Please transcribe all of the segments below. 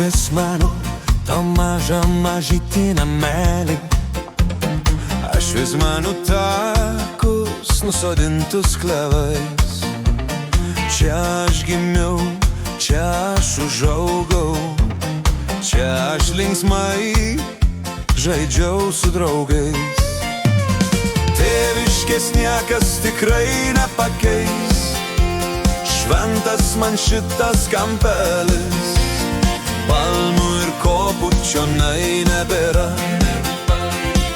vis mano tą mažytį namelį. Aš vis mano takus nusodintus klevais. Čia aš gimiau, čia aš užaugau, čia aš linksmai žaidžiau su draugais. Tėviškės niekas tikrai nepakeis, šventas man šitas kampelis. Palmų ir kopučionai nebėra,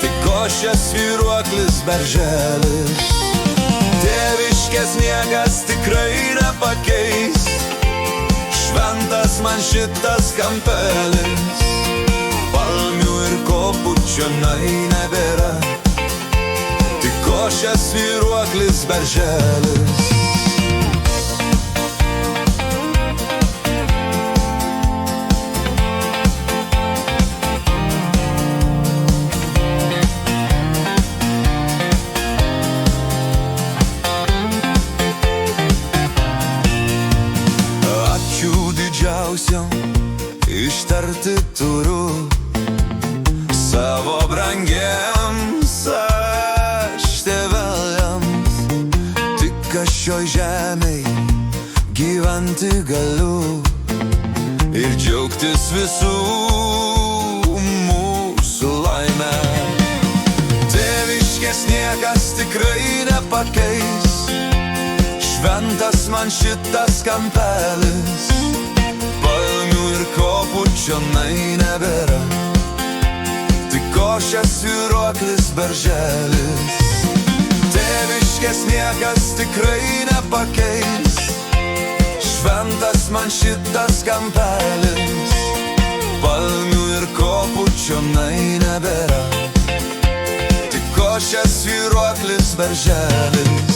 tik košės svyruoklis berželis. Tėviškės niekas tikrai nepakeis, šventas man šitas kampelis. Palmių ir kopučionai nebėra, tik košės svyruoklis berželis. Ištarti turiu savo brangiems aš tėveliams, tik aš šioj žemėj gyventi galiu ir džiaugtis visų mūsų laime. Tėviškės niekas tikrai nepakeis, šventas man šitas kampelis. Kopučionai nebėra, tik košės svyruoklis berželis. Tėviškės niekas tikrai nepakeis, šventas man šitas kampelis. Palmių ir kopučionai nebėra, tik košės svyruoklis berželis.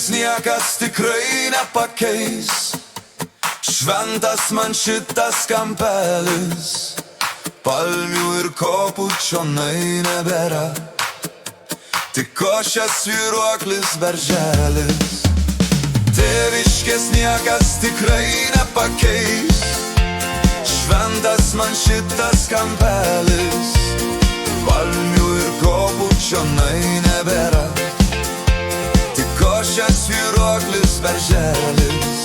Niekas tikrai nepakeis, šventas man šitas kampelis. Palmių ir kopučionai nebėra, tik košės svyruoklis berželis. Tėviškės niekas tikrai nepakeis, šventas man šitas kampelis. Palmių ir kopučionai nebėra, košės svyruoklis berželis.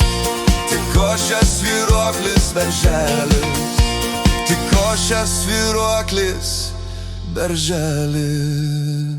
Tik košės svyruoklis berželis. Tik košės svyruoklis berželis.